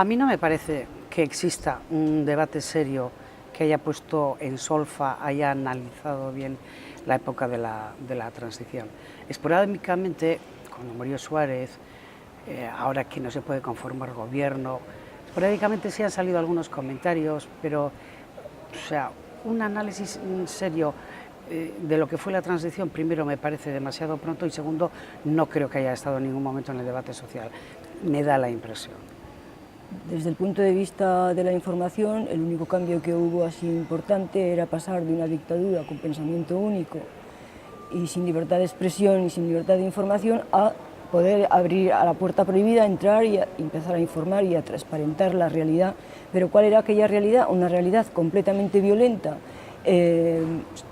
A mí no me parece que exista un debate serio que haya puesto en solfa, haya analizado bien la época de la transición. Esporádicamente, cuando murió Suárez, ahora que no se puede conformar gobierno, esporádicamente sí han salido algunos comentarios, pero o sea, un análisis serio de lo que fue la transición, primero me parece demasiado pronto y segundo, no creo que haya estado en ningún momento en el debate social. Me da la impresión. Desde el punto de vista de la información, el único cambio que hubo así importante era pasar de una dictadura con pensamiento único y sin libertad de expresión y sin libertad de información a poder abrir a la puerta prohibida, entrar y empezar a informar y a transparentar la realidad. Pero ¿cuál era aquella realidad? Una realidad completamente violenta,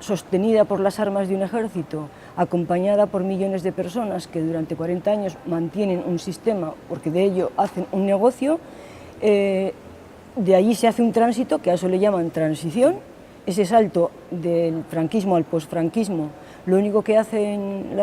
sostenida por las armas de un ejército, acompañada por millones de personas que durante 40 años mantienen un sistema porque de ello hacen un negocio. De allí se hace un tránsito, que a eso le llaman transición, ese salto del franquismo al posfranquismo. Lo único que hacen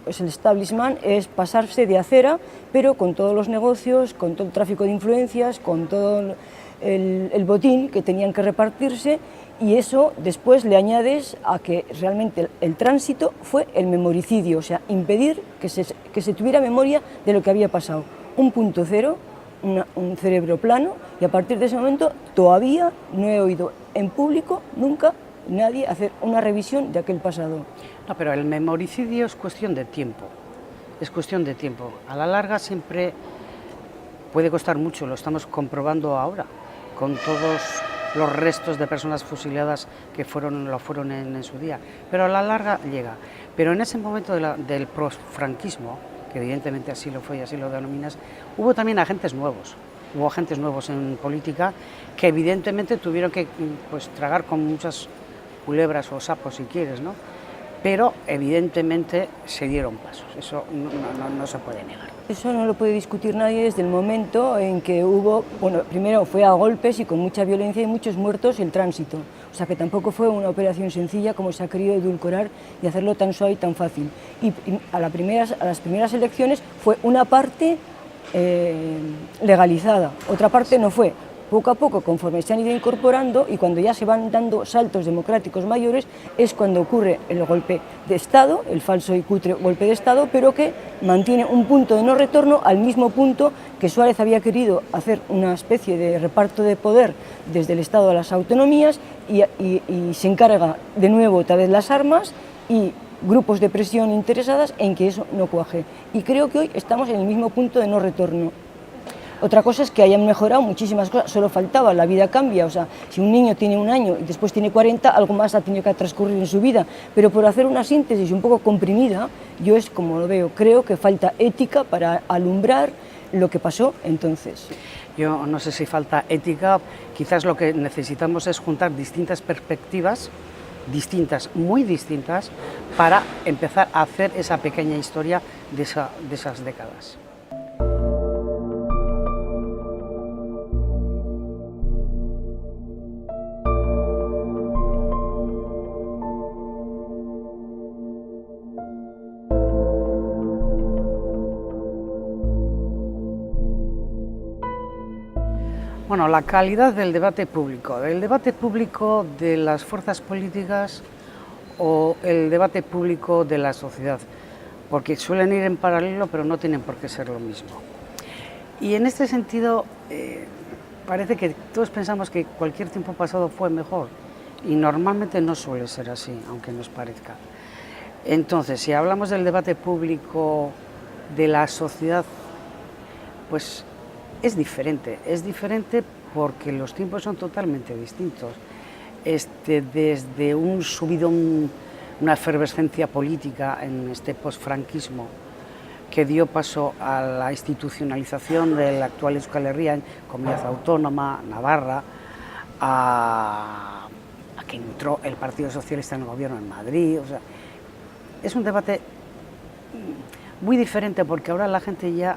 pues el establishment es pasarse de acera, pero con todos los negocios, con todo el tráfico de influencias, con todo el botín que tenían que repartirse, y eso después le añades a que realmente el tránsito fue el memoricidio, o sea, impedir que se tuviera memoria de lo que había pasado. Un punto cero, un cerebro plano, y a partir de ese momento todavía no he oído en público nunca nadie hacer una revisión de aquel pasado. No, pero el memoricidio es cuestión de tiempo, es cuestión de tiempo. A la larga siempre puede costar mucho, lo estamos comprobando ahora, con todos los restos de personas fusiladas que lo fueron en su día, pero a la larga llega. Pero en ese momento del posfranquismo, que evidentemente así lo fue y así lo denominas, hubo también agentes nuevos. Hubo agentes nuevos en política que evidentemente tuvieron que pues, tragar con muchas culebras o sapos, si quieres, ¿no? Pero evidentemente se dieron pasos, eso no se puede negar. Eso no lo puede discutir nadie desde el momento en que hubo, bueno, primero fue a golpes y con mucha violencia y muchos muertos el tránsito, o sea que tampoco fue una operación sencilla como se ha querido edulcorar y hacerlo tan suave y tan fácil. Y a las primeras elecciones fue una parte legalizada, otra parte no fue. Poco a poco, conforme se han ido incorporando y cuando ya se van dando saltos democráticos mayores, es cuando ocurre el golpe de Estado, el falso y cutre golpe de Estado, pero que mantiene un punto de no retorno al mismo punto que Suárez había querido hacer una especie de reparto de poder desde el Estado a las autonomías y se encarga de nuevo otra vez las armas y grupos de presión interesadas en que eso no cuaje. Y creo que hoy estamos en el mismo punto de no retorno. Otra cosa es que hayan mejorado muchísimas cosas, solo faltaba, la vida cambia, o sea, si un niño tiene 1 año y después tiene 40, algo más ha tenido que transcurrir en su vida, pero por hacer una síntesis un poco comprimida, yo es como lo veo, creo que falta ética para alumbrar lo que pasó entonces. Yo no sé si falta ética, quizás lo que necesitamos es juntar distintas perspectivas, distintas, muy distintas, para empezar a hacer esa pequeña historia de esas décadas. Bueno, la calidad del debate público de las fuerzas políticas o el debate público de la sociedad, porque suelen ir en paralelo pero no tienen por qué ser lo mismo. Y en este sentido parece que todos pensamos que cualquier tiempo pasado fue mejor y normalmente no suele ser así, aunque nos parezca. Entonces, si hablamos del debate público de la sociedad, pues es diferente porque los tiempos son totalmente distintos. Desde un subidón, una efervescencia política en este posfranquismo que dio paso a la institucionalización de la actual Euskal Herria, comunidad autónoma, Navarra, a que entró el Partido Socialista en el gobierno en Madrid. O sea, es un debate muy diferente porque ahora la gente ya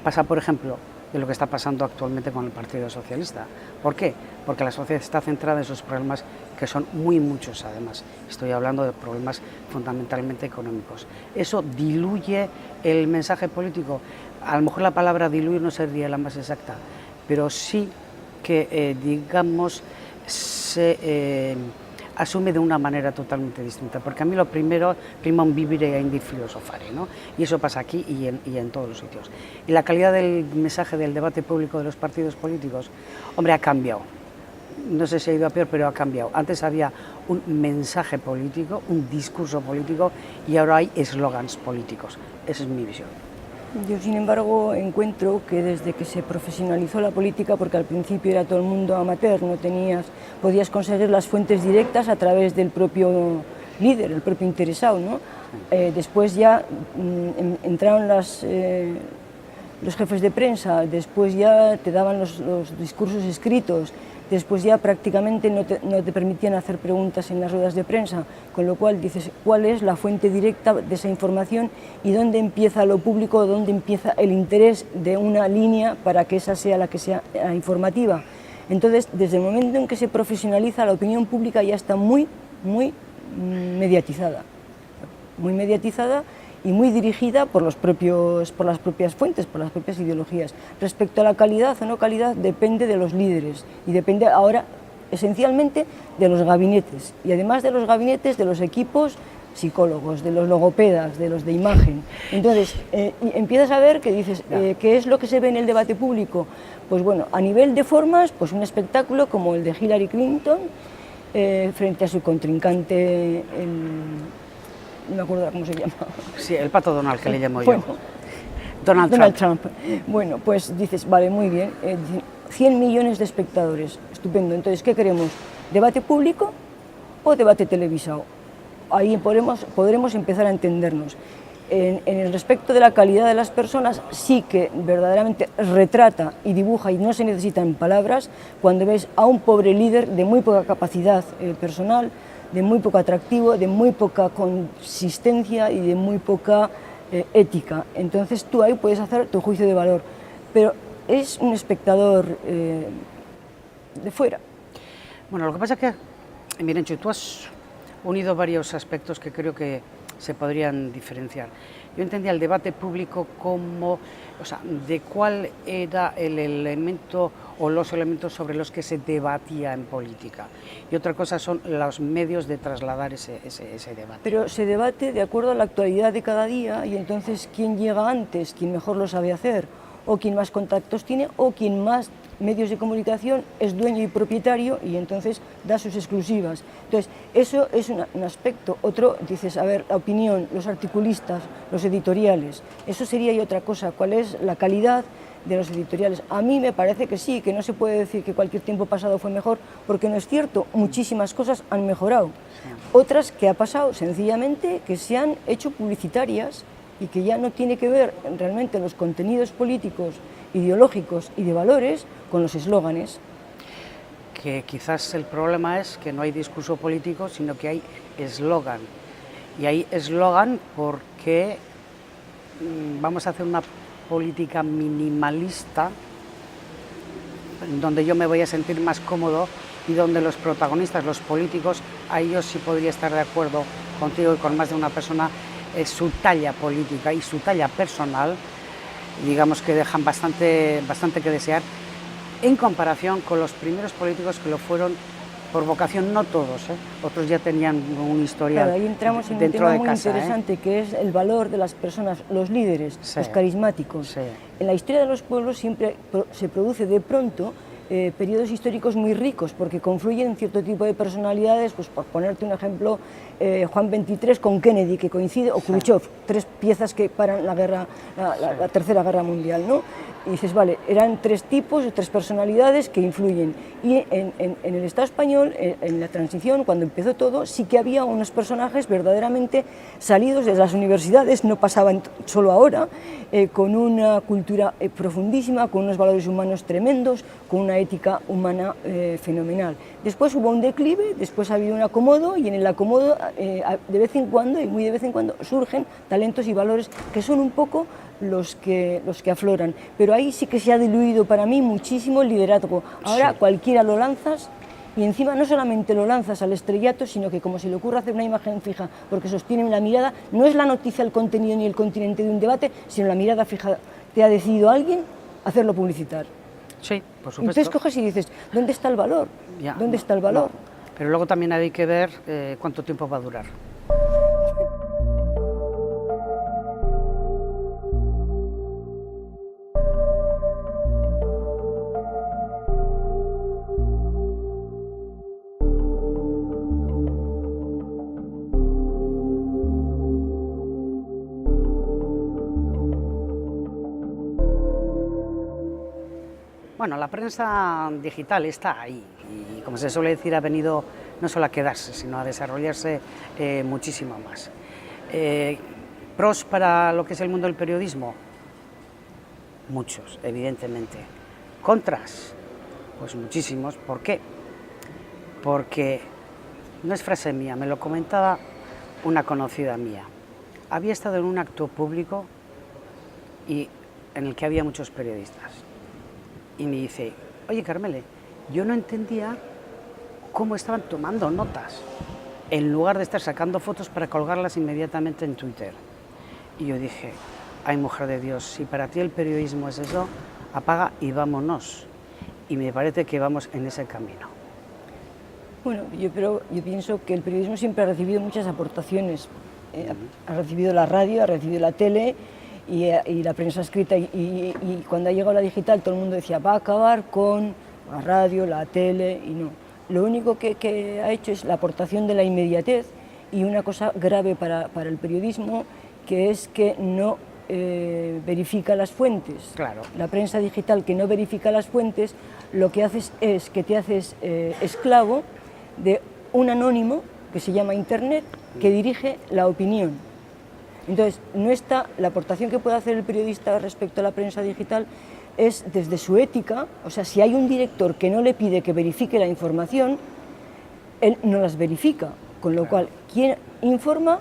pasa, por ejemplo, de lo que está pasando actualmente con el Partido Socialista. ¿Por qué? Porque la sociedad está centrada en esos problemas que son muchos además. Estoy hablando de problemas fundamentalmente económicos. Eso diluye el mensaje político. A lo mejor la palabra diluir no sería la más exacta, pero sí que, digamos, se asume de una manera totalmente distinta, porque a mí lo primero prima un vivere e indi filosofare, ¿no? Y eso pasa aquí y en todos los sitios. Y la calidad del mensaje del debate público de los partidos políticos, hombre, ha cambiado. No sé si ha ido a peor, pero ha cambiado. Antes había un mensaje político, un discurso político, y ahora hay eslogans políticos. Esa es mi visión. Yo, sin embargo, encuentro que desde que se profesionalizó la política, porque al principio era todo el mundo amateur, podías conseguir las fuentes directas a través del propio líder, el propio interesado, ¿no? Después ya entraron los jefes de prensa, después ya te daban los discursos escritos, después ya prácticamente no te permitían hacer preguntas en las ruedas de prensa, con lo cual dices cuál es la fuente directa de esa información y dónde empieza lo público, dónde empieza el interés de una línea para que esa sea la que sea informativa. Entonces, desde el momento en que se profesionaliza, la opinión pública ya está muy mediatizada y muy dirigida por las propias fuentes, por las propias ideologías. Respecto a la calidad o no calidad, depende de los líderes y depende ahora esencialmente de los gabinetes, y además de los gabinetes, de los equipos psicólogos, de los logopedas, de los de imagen. Entonces, empiezas a ver que dices, ¿qué es lo que se ve en el debate público? Pues bueno, a nivel de formas, pues un espectáculo como el de Hillary Clinton frente a su contrincante, no me acuerdo cómo se llama. Sí, el pato Donald, que le llamo yo. Bueno, Donald Trump. Bueno, pues dices, vale, muy bien, 100 millones de espectadores, estupendo. Entonces, ¿qué queremos? ¿Debate público o debate televisado? Ahí podremos empezar a entendernos. En el respecto de la calidad de las personas, sí que verdaderamente retrata y dibuja, y no se necesitan palabras, cuando ves a un pobre líder de muy poca capacidad personal, de muy poco atractivo, de muy poca consistencia y de muy poca ética. Entonces tú ahí puedes hacer tu juicio de valor, pero es un espectador de fuera. Bueno, lo que pasa es que, Mirencho, tú has unido varios aspectos que creo que se podrían diferenciar. Yo entendía el debate público como, o sea, de cuál era el elemento o los elementos sobre los que se debatía en política. Y otra cosa son los medios de trasladar ese debate. Pero se debate de acuerdo a la actualidad de cada día, y entonces quién llega antes, quién mejor lo sabe hacer, o quién más contactos tiene, o quién más medios de comunicación es dueño y propietario y entonces da sus exclusivas. Entonces, eso es un aspecto. Otro, dices, a ver, la opinión, los articulistas, los editoriales, eso sería y otra cosa. ¿Cuál es la calidad de los editoriales? A mí me parece que sí, que no se puede decir que cualquier tiempo pasado fue mejor, porque no es cierto, muchísimas cosas han mejorado. Otras que ha pasado sencillamente que se han hecho publicitarias y que ya no tiene que ver realmente los contenidos políticos, ideológicos y de valores con los eslóganes. Que quizás el problema es que no hay discurso político, sino que hay eslogan. Y hay eslogan porque vamos a hacer una política minimalista, donde yo me voy a sentir más cómodo y donde los protagonistas, los políticos, a ellos sí podría estar de acuerdo contigo y con más de una persona, su talla política y su talla personal, digamos que dejan bastante que desear en comparación con los primeros políticos que lo fueron por vocación, no todos, otros ya tenían un historial. Claro, ahí entramos en un tema muy interesante, que es el valor de las personas, los líderes, sí, los carismáticos. Sí. En la historia de los pueblos siempre se produce de pronto periodos históricos muy ricos, porque confluyen cierto tipo de personalidades, pues por ponerte un ejemplo, Juan XXIII con Kennedy, que coincide, o Khrushchev, tres piezas que paran la Tercera Guerra Mundial, ¿no? Y dices, vale, eran tres tipos, tres personalidades que influyen. Y en el Estado español, en la transición, cuando empezó todo, sí que había unos personajes verdaderamente salidos de las universidades, no pasaban solo ahora, con una cultura profundísima, con unos valores humanos tremendos, con una ética humana fenomenal. Después hubo un declive, después ha habido un acomodo, y en el acomodo de vez en cuando, y muy de vez en cuando, surgen talentos y valores que son un poco los que afloran. Pero ahí sí que se ha diluido para mí muchísimo el liderazgo. Ahora sí, cualquiera lo lanzas, y encima no solamente lo lanzas al estrellato, sino que como se le ocurre hacer una imagen fija porque sostiene la mirada, no es la noticia, el contenido ni el continente de un debate, sino la mirada fija. Te ha decidido alguien hacerlo publicitar. Sí, por supuesto. Entonces coges y dices, ¿dónde está el valor? Ya, ¿Dónde está el valor? No. Pero luego también hay que ver cuánto tiempo va a durar. Bueno, la prensa digital está ahí y, como se suele decir, ha venido no solo a quedarse, sino a desarrollarse muchísimo más. ¿Pros para lo que es el mundo del periodismo? Muchos, evidentemente. ¿Contras? Pues muchísimos. ¿Por qué? Porque, no es frase mía, me lo comentaba una conocida mía. Había estado en un acto público y en el que había muchos periodistas. Y me dice, oye Carmele, yo no entendía cómo estaban tomando notas, en lugar de estar sacando fotos para colgarlas inmediatamente en Twitter. Y yo dije, ay mujer de Dios, si para ti el periodismo es eso, apaga y vámonos. Y me parece que vamos en ese camino. Bueno, yo pienso que el periodismo siempre ha recibido muchas aportaciones. Ha recibido la radio, ha recibido la tele, y la prensa escrita, y cuando ha llegado la digital todo el mundo decía va a acabar con la radio, la tele, y no. Lo único que ha hecho es la aportación de la inmediatez, y una cosa grave para el periodismo, que es que no verifica las fuentes. Claro. La prensa digital que no verifica las fuentes, lo que haces es que te haces esclavo de un anónimo que se llama Internet, que dirige la opinión. Entonces, la aportación que puede hacer el periodista respecto a la prensa digital es desde su ética. O sea, si hay un director que no le pide que verifique la información, él no las verifica, con lo cual, ¿quién informa?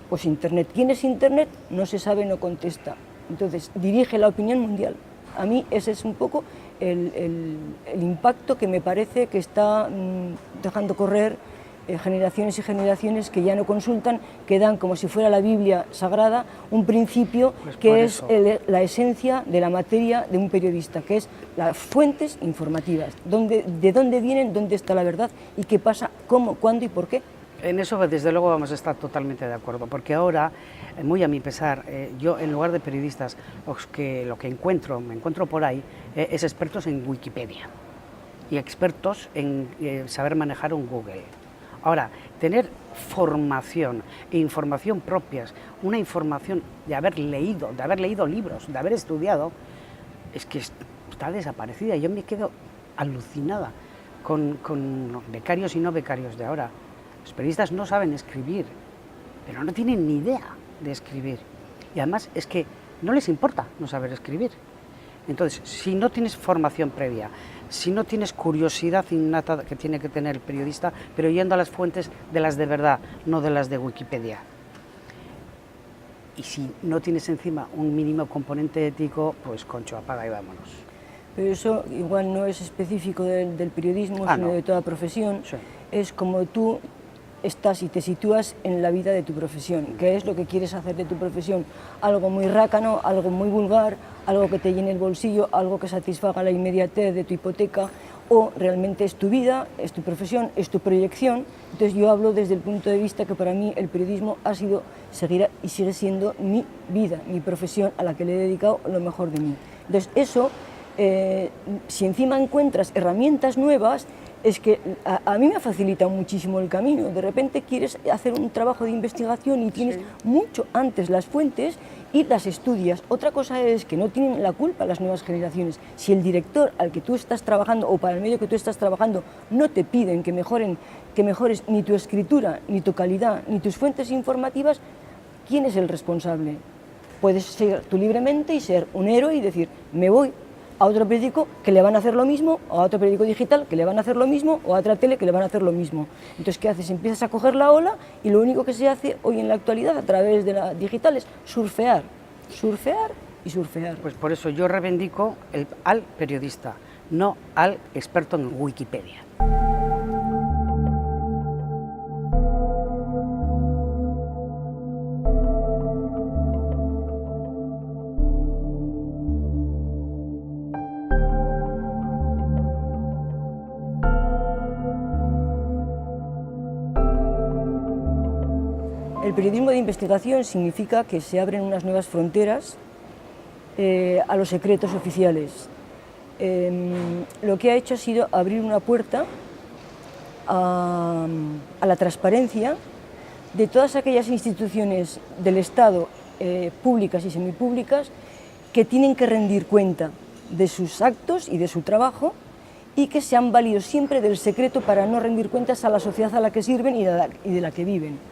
Pues Internet. ¿Quién es Internet? No se sabe, no contesta. Entonces, dirige la opinión mundial. A mí ese es un poco el impacto que me parece que está dejando correr generaciones y generaciones que ya no consultan, que dan como si fuera la Biblia sagrada un principio pues que es la esencia de la materia de un periodista, que es las fuentes informativas, de dónde vienen, dónde está la verdad y qué pasa, cómo, cuándo y por qué. En eso desde luego vamos a estar totalmente de acuerdo, porque ahora, muy a mi pesar, yo en lugar de periodistas, lo que me encuentro por ahí, es expertos en Wikipedia y expertos en saber manejar un Google. Ahora, tener formación e información propias, una información de haber leído libros, de haber estudiado, es que está desaparecida. Yo me quedo alucinada con becarios y no becarios de ahora. Los periodistas no saben escribir, pero no tienen ni idea de escribir. Y además es que no les importa no saber escribir. Entonces, si no tienes formación previa, si no tienes curiosidad innata que tiene que tener el periodista, pero yendo a las fuentes de las de verdad, no de las de Wikipedia. Y si no tienes encima un mínimo componente ético, pues concho, apaga y vámonos. Pero eso igual no es específico del periodismo, sino no. de toda profesión. Sí. Es como tú estás y te sitúas en la vida de tu profesión. ¿Qué es lo que quieres hacer de tu profesión? Algo muy rácano, algo muy vulgar, algo que te llene el bolsillo, algo que satisfaga la inmediatez de tu hipoteca, o realmente es tu vida, es tu profesión, es tu proyección. Entonces yo hablo desde el punto de vista que para mí el periodismo ha sido, seguirá y sigue siendo mi vida, mi profesión, a la que le he dedicado lo mejor de mí. Entonces eso, si encima encuentras herramientas nuevas, es que a mí me facilita muchísimo el camino. De repente quieres hacer un trabajo de investigación y tienes mucho antes las fuentes y las estudias. Otra cosa es que no tienen la culpa las nuevas generaciones. Si el director al que tú estás trabajando o para el medio que tú estás trabajando no te piden que mejores ni tu escritura, ni tu calidad, ni tus fuentes informativas, ¿quién es el responsable? Puedes ser tú libremente y ser un héroe y decir, me voy. a otro periódico que le van a hacer lo mismo, o a otro periódico digital que le van a hacer lo mismo, o a otra tele que le van a hacer lo mismo. Entonces, ¿qué haces? Empiezas a coger la ola y lo único que se hace hoy en la actualidad a través de la digital es surfear, surfear y surfear. Pues por eso yo reivindico al periodista, no al experto en Wikipedia. El periodismo de investigación significa que se abren unas nuevas fronteras a los secretos oficiales. Lo que ha hecho ha sido abrir una puerta a la transparencia de todas aquellas instituciones del Estado, públicas y semipúblicas, que tienen que rendir cuenta de sus actos y de su trabajo y que se han valido siempre del secreto para no rendir cuentas a la sociedad a la que sirven y de la que viven.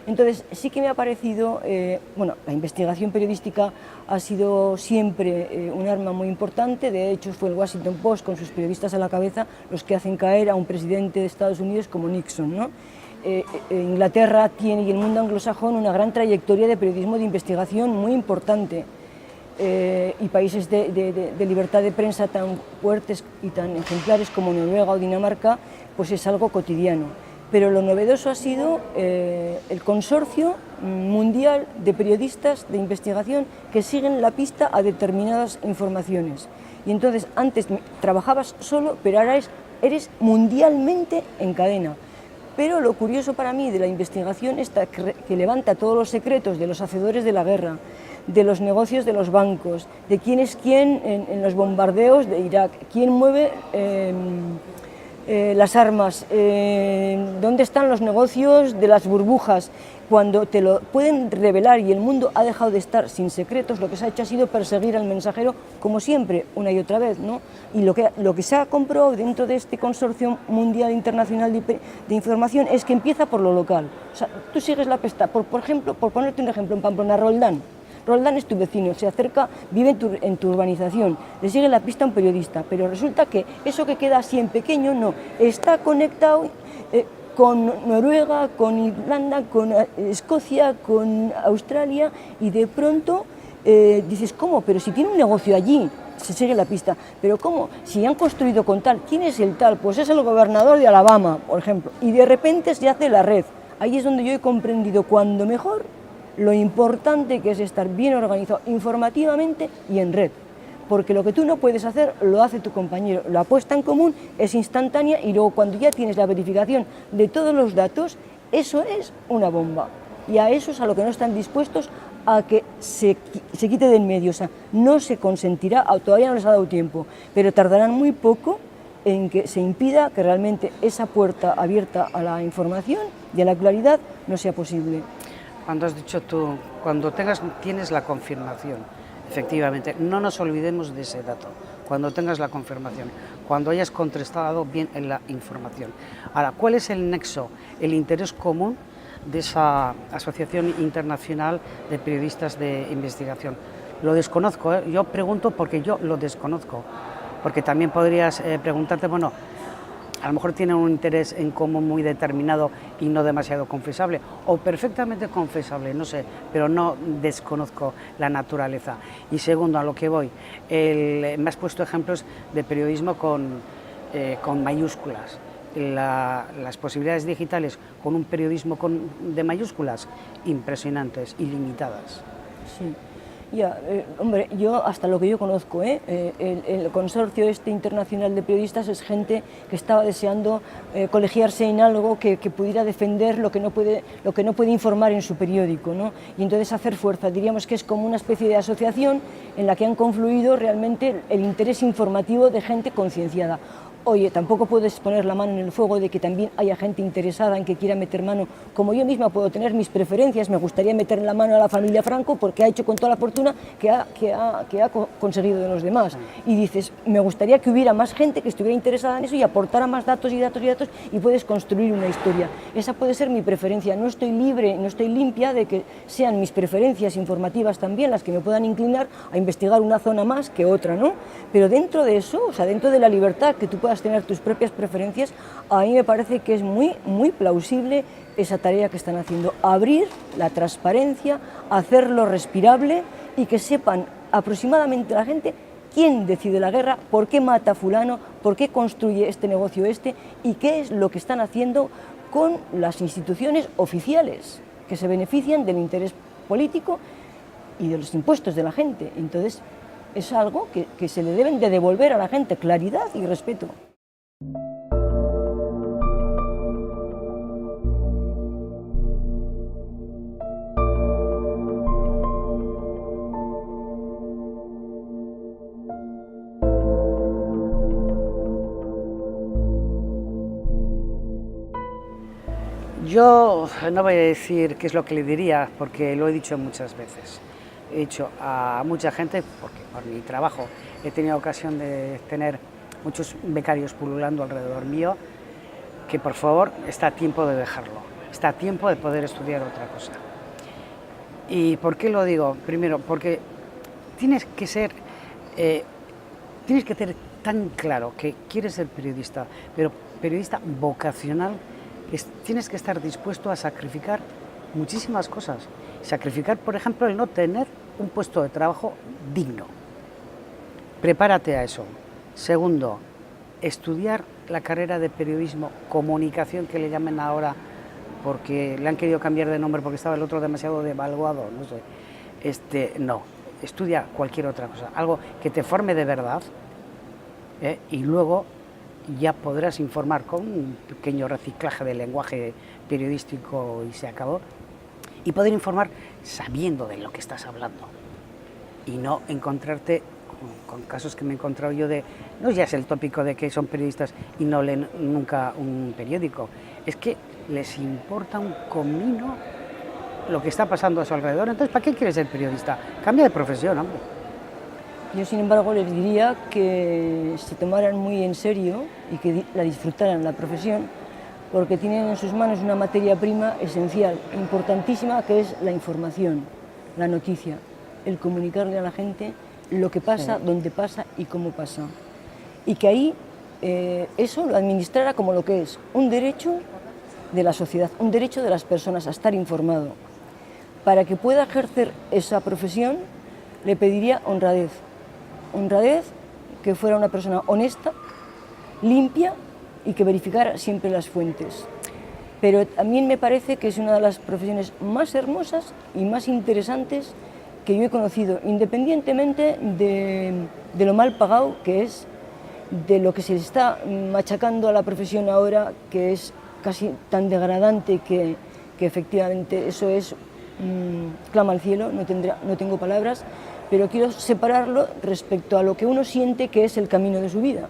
Entonces, sí que me ha parecido, la investigación periodística ha sido siempre un arma muy importante. De hecho, fue el Washington Post, con sus periodistas a la cabeza, los que hacen caer a un presidente de Estados Unidos como Nixon, ¿no? Inglaterra tiene, y el mundo anglosajón, una gran trayectoria de periodismo de investigación muy importante. Y países de libertad de prensa tan fuertes y tan ejemplares como Noruega o Dinamarca, pues es algo cotidiano. Pero lo novedoso ha sido el consorcio mundial de periodistas de investigación que siguen la pista a determinadas informaciones. Y entonces antes trabajabas solo, pero ahora eres mundialmente en cadena. Pero lo curioso para mí de la investigación es que levanta todos los secretos de los hacedores de la guerra, de los negocios de los bancos, de quién es quién en los bombardeos de Irak, quién mueve las armas, dónde están los negocios de las burbujas. Cuando te lo pueden revelar y el mundo ha dejado de estar sin secretos, lo que se ha hecho ha sido perseguir al mensajero, como siempre, una y otra vez, ¿no? Y lo que se ha comprobado dentro de este consorcio mundial internacional de información es que empieza por lo local. O sea, tú sigues la pista, por ejemplo, por ponerte un ejemplo, en Pamplona, Roldán. Roldán es tu vecino, se acerca, vive en tu urbanización, le sigue la pista a un periodista, pero resulta que eso que queda así en pequeño no, está conectado con Noruega, con Irlanda, con Escocia, con Australia, y de pronto dices, ¿cómo? Pero si tiene un negocio allí, se sigue la pista, pero ¿cómo? Si han construido con tal, ¿quién es el tal? Pues es el gobernador de Alabama, por ejemplo, y de repente se hace la red. Ahí es donde yo he comprendido cuando mejor lo importante que es estar bien organizado informativamente y en red, porque lo que tú no puedes hacer lo hace tu compañero, la puesta en común es instantánea y luego cuando ya tienes la verificación de todos los datos, eso es una bomba, y a eso es a lo que no están dispuestos a que se quite del medio. O sea, no se consentirá, todavía no les ha dado tiempo, pero tardarán muy poco en que se impida que realmente esa puerta abierta a la información y a la claridad no sea posible. Cuando has dicho tú, cuando tienes la confirmación, efectivamente, no nos olvidemos de ese dato, cuando tengas la confirmación, cuando hayas contrastado bien en la información. Ahora, ¿cuál es el nexo, el interés común de esa Asociación Internacional de Periodistas de Investigación? Lo desconozco, ¿eh? Yo pregunto porque yo lo desconozco, porque también podrías preguntarte, bueno, a lo mejor tienen un interés en común muy determinado y no demasiado confesable, o perfectamente confesable, no sé, pero no desconozco la naturaleza. Y segundo, a lo que voy, me has puesto ejemplos de periodismo con mayúsculas. Las posibilidades digitales con un periodismo de mayúsculas, impresionantes, ilimitadas. Sí. Ya, hombre, yo hasta lo que yo conozco, el consorcio internacional de periodistas es gente que estaba deseando colegiarse en algo que pudiera defender lo que no puede informar en su periódico, ¿no? Y entonces hacer fuerza, diríamos que es como una especie de asociación en la que han confluido realmente el interés informativo de gente concienciada. oye, tampoco puedes poner la mano en el fuego de que también haya gente interesada en que quiera meter mano, como yo misma puedo tener mis preferencias, me gustaría meter la mano a la familia Franco porque ha hecho con toda la fortuna que ha conseguido de los demás. Y dices, me gustaría que hubiera más gente que estuviera interesada en eso y aportara más datos y datos y datos, y puedes construir una historia. Esa puede ser mi preferencia, no estoy libre, no estoy limpia de que sean mis preferencias informativas también las que me puedan inclinar a investigar una zona más que otra, ¿no? Pero dentro de eso, o sea, dentro de la libertad que tú puedas tener tus propias preferencias, a mí me parece que es muy plausible esa tarea que están haciendo, abrir la transparencia, hacerlo respirable y que sepan aproximadamente la gente quién decide la guerra, por qué mata a fulano, por qué construye este negocio y qué es lo que están haciendo con las instituciones oficiales que se benefician del interés político y de los impuestos de la gente. Entonces, es algo que se le deben de devolver a la gente, claridad y respeto. Yo no voy a decir qué es lo que le diría, porque lo he dicho muchas veces. He dicho a mucha gente, porque por mi trabajo he tenido ocasión de tener muchos becarios pululando alrededor mío, que por favor está a tiempo de dejarlo, está a tiempo de poder estudiar otra cosa. ¿Y por qué lo digo? Primero, porque tienes que tener tan claro que quieres ser periodista, pero periodista vocacional, tienes que estar dispuesto a sacrificar muchísimas cosas. Sacrificar, por ejemplo, el no tener un puesto de trabajo digno. Prepárate a eso. Segundo, estudiar la carrera de periodismo, comunicación, que le llamen ahora, porque le han querido cambiar de nombre porque estaba el otro demasiado devaluado, no sé. No, estudia cualquier otra cosa, algo que te forme de verdad, y luego ya podrás informar con un pequeño reciclaje del lenguaje periodístico y se acabó, y poder informar sabiendo de lo que estás hablando y no encontrarte con casos que me he encontrado yo no ya es el tópico de que son periodistas y no leen nunca un periódico, es que les importa un comino lo que está pasando a su alrededor. Entonces, ¿para qué quieres ser periodista? Cambia de profesión, hombre. Yo, sin embargo, les diría que se tomaran muy en serio y que la disfrutaran la profesión, porque tienen en sus manos una materia prima esencial, importantísima, que es la información, la noticia, el comunicarle a la gente lo que pasa, dónde pasa y cómo pasa. Y que ahí eso lo administrara como lo que es un derecho de la sociedad, un derecho de las personas a estar informado. Para que pueda ejercer esa profesión, le pediría honradez. Honradez, que fuera una persona honesta, limpia y que verificara siempre las fuentes. Pero también me parece que es una de las profesiones más hermosas y más interesantes que yo he conocido, independientemente de lo mal pagado que es, de lo que se le está machacando a la profesión ahora, que es casi tan degradante que efectivamente eso es, clama al cielo, no tengo palabras, pero quiero separarlo respecto a lo que uno siente que es el camino de su vida.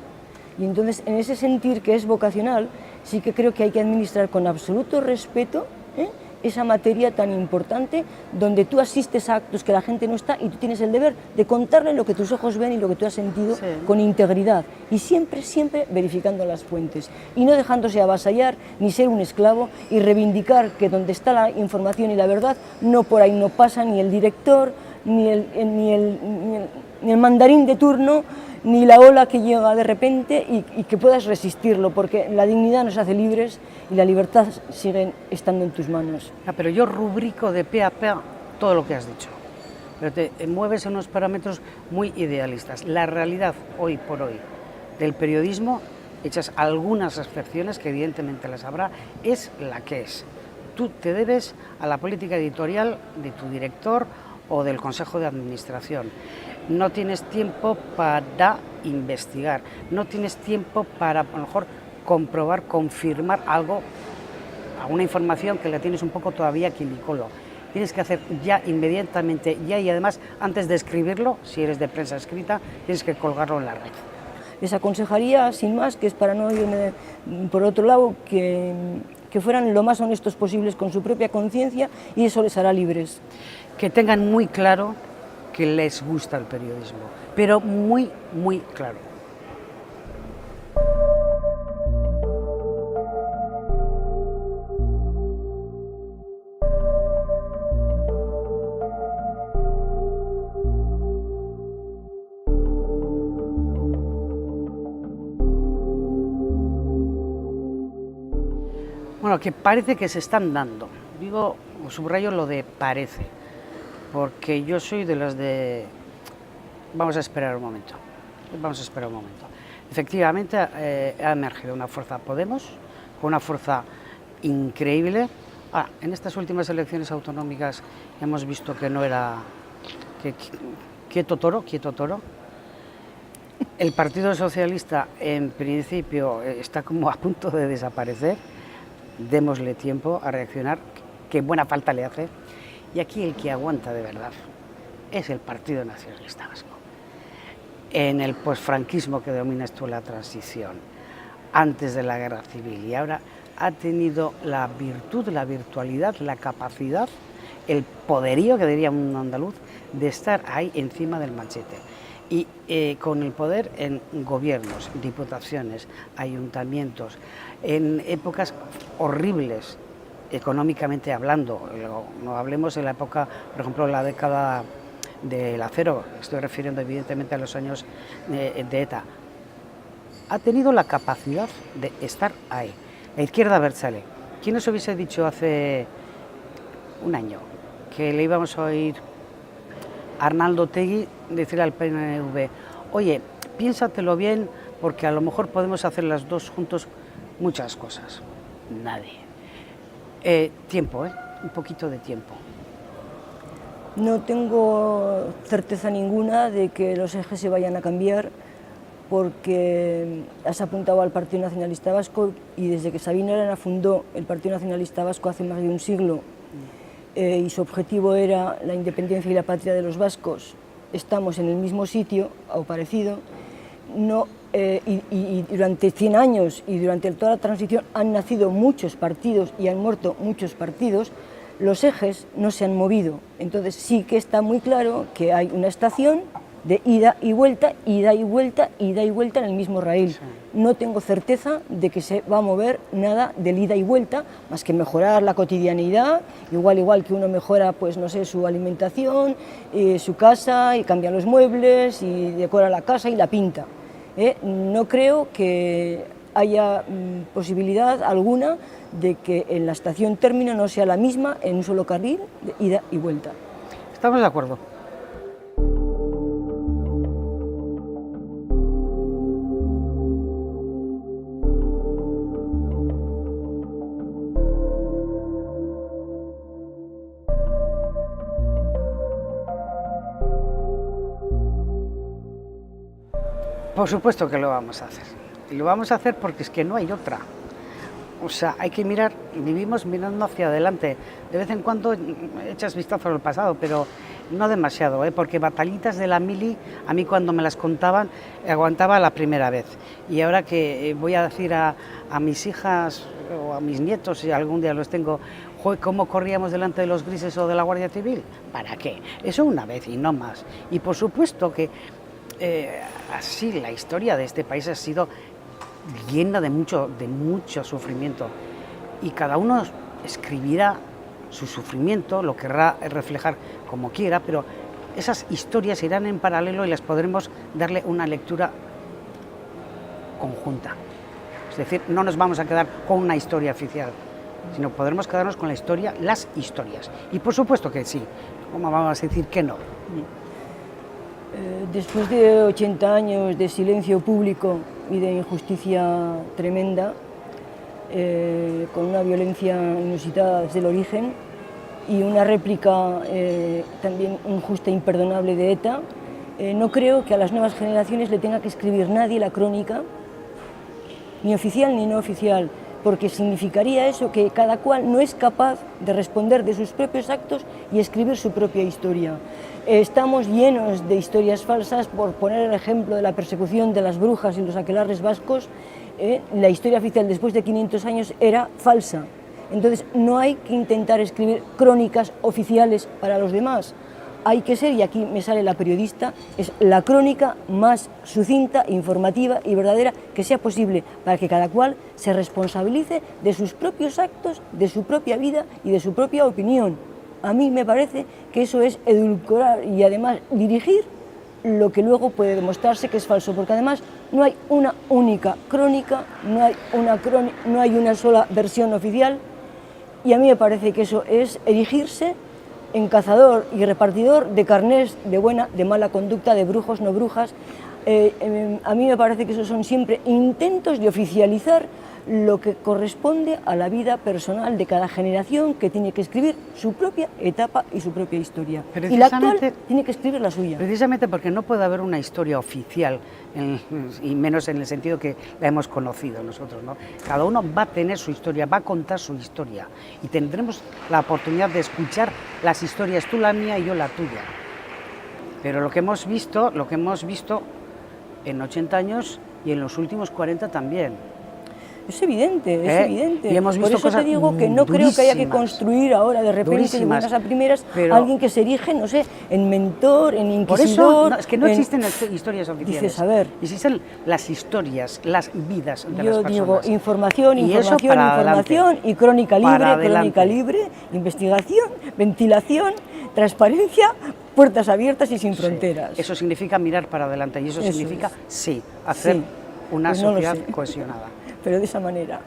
Y entonces, en ese sentir que es vocacional, sí que creo que hay que administrar con absoluto respeto esa materia tan importante, donde tú asistes a actos que la gente no está y tú tienes el deber de contarle lo que tus ojos ven y lo que tú has sentido, con integridad, y siempre verificando las fuentes y no dejándose avasallar ni ser un esclavo, y reivindicar que donde está la información y la verdad, no por ahí no pasa ni el director, ni el mandarín de turno, ni la ola que llega de repente, y que puedas resistirlo, porque la dignidad nos hace libres y la libertad sigue estando en tus manos. Pero yo rubrico de pe a pa todo lo que has dicho, pero te mueves en unos parámetros muy idealistas. La realidad hoy por hoy del periodismo, hechas algunas excepciones que evidentemente las habrá, es la que es. Tú te debes a la política editorial de tu director o del Consejo de Administración. No tienes tiempo para investigar, no tienes tiempo para, a lo mejor, comprobar, confirmar algo, alguna información que la tienes un poco todavía quilicolo. Tienes que hacer ya inmediatamente, ya, y además antes de escribirlo, si eres de prensa escrita, tienes que colgarlo en la red. les aconsejaría, sin más, que es para no irme por otro lado, que fueran lo más honestos posibles con su propia conciencia y eso les hará libres. Que tengan muy claro que les gusta el periodismo, pero muy, muy claro. Bueno, que parece que se están dando. Digo, o subrayo lo de parece, porque yo soy de las de... Vamos a esperar un momento. Vamos a esperar un momento. Efectivamente, ha emergido una fuerza Podemos, con una fuerza increíble. En estas últimas elecciones autonómicas hemos visto que no era... quieto toro. El Partido Socialista, en principio, está como a punto de desaparecer. Démosle tiempo a reaccionar, que buena falta le hace. Y aquí el que aguanta de verdad es el Partido Nacionalista Vasco. En el posfranquismo que domina esto la transición, antes de la guerra civil, y ahora ha tenido la virtud, la virtualidad, la capacidad, el poderío, que diría un andaluz, de estar ahí encima del machete. Y con el poder en gobiernos, diputaciones, ayuntamientos, en épocas horribles, económicamente hablando. No hablemos de la época, por ejemplo, la década del acero, estoy refiriendo evidentemente a los años de ETA. Ha tenido la capacidad de estar ahí. La izquierda abertzale. ¿Quién nos hubiese dicho hace un año que le íbamos a oír a Arnaldo Otegi decir al PNV, oye, piénsatelo bien, porque a lo mejor podemos hacer las dos juntos muchas cosas? Nadie. Tiempo, un poquito de tiempo. No tengo certeza ninguna de que los ejes se vayan a cambiar, porque has apuntado al Partido Nacionalista Vasco y desde que Sabino Arana fundó el Partido Nacionalista Vasco hace más de un siglo y su objetivo era la independencia y la patria de los vascos, estamos en el mismo sitio o parecido. Y durante 100 años y durante toda la transición han nacido muchos partidos y han muerto muchos partidos, los ejes no se han movido. Entonces sí que está muy claro que hay una estación de ida y vuelta, ida y vuelta, ida y vuelta en el mismo raíl. Sí. No tengo certeza de que se va a mover nada del ida y vuelta, más que mejorar la cotidianidad, igual que uno mejora, pues no sé, su alimentación, su casa, y cambia los muebles, y decora la casa y la pinta. No creo que haya posibilidad alguna de que en la estación término no sea la misma en un solo carril de ida y vuelta. Estamos de acuerdo. Por supuesto que lo vamos a hacer. Y lo vamos a hacer porque es que no hay otra. O sea, hay que mirar, vivimos mirando hacia adelante. De vez en cuando echas vistazo al pasado, pero no demasiado, porque batallitas de la mili, a mí cuando me las contaban, aguantaba la primera vez. Y ahora que voy a decir a mis hijas o a mis nietos, si algún día los tengo, ¿cómo corríamos delante de los grises o de la Guardia Civil? ¿Para qué? Eso una vez y no más. Y por supuesto que así la historia de este país ha sido llena de mucho sufrimiento, y cada uno escribirá su sufrimiento, lo querrá reflejar como quiera, pero esas historias irán en paralelo y las podremos darle una lectura conjunta. Es decir, no nos vamos a quedar con una historia oficial, sino podremos quedarnos con la historia, las historias. Y por supuesto que sí, ¿cómo vamos a decir que no? Después de 80 años de silencio público y de injusticia tremenda, con una violencia inusitada desde el origen y una réplica también injusta e imperdonable de ETA, no creo que a las nuevas generaciones le tenga que escribir nadie la crónica, ni oficial ni no oficial, porque significaría eso, que cada cual no es capaz de responder de sus propios actos y escribir su propia historia. Estamos llenos de historias falsas, por poner el ejemplo de la persecución de las brujas y los aquelarres vascos, la historia oficial después de 500 años era falsa. Entonces no hay que intentar escribir crónicas oficiales para los demás. Hay que ser, y aquí me sale la periodista, es la crónica más sucinta, informativa y verdadera que sea posible, para que cada cual se responsabilice de sus propios actos, de su propia vida y de su propia opinión. A mí me parece que eso es edulcorar y además dirigir lo que luego puede demostrarse que es falso, porque además no hay una única crónica, no hay una sola versión oficial, y a mí me parece que eso es erigirse en cazador y repartidor de carnés de buena, de mala conducta, de brujos, no brujas. A mí me parece que esos son siempre intentos de oficializar lo que corresponde a la vida personal de cada generación, que tiene que escribir su propia etapa y su propia historia. Y la actual tiene que escribir la suya. Precisamente porque no puede haber una historia oficial, y menos en el sentido que la hemos conocido nosotros, ¿no? Cada uno va a tener su historia, va a contar su historia, y tendremos la oportunidad de escuchar las historias, tú la mía y yo la tuya. Pero lo que hemos visto en 80 años y en los últimos 40 también. Es evidente, es evidente. Y hemos visto por eso te digo que no creo que haya que construir ahora de repente, de buenas a primeras, a alguien que se erige, no sé, en mentor, en inquisidor. Por eso, no, es que no existen historias oficiales. Dices, a ver. Existen las historias, las vidas de las personas. Yo digo información, y información y crónica libre, investigación, ventilación, transparencia, puertas abiertas y sin fronteras. Eso significa mirar para adelante, y eso significa, hacer una sociedad cohesionada. Pero de esa manera.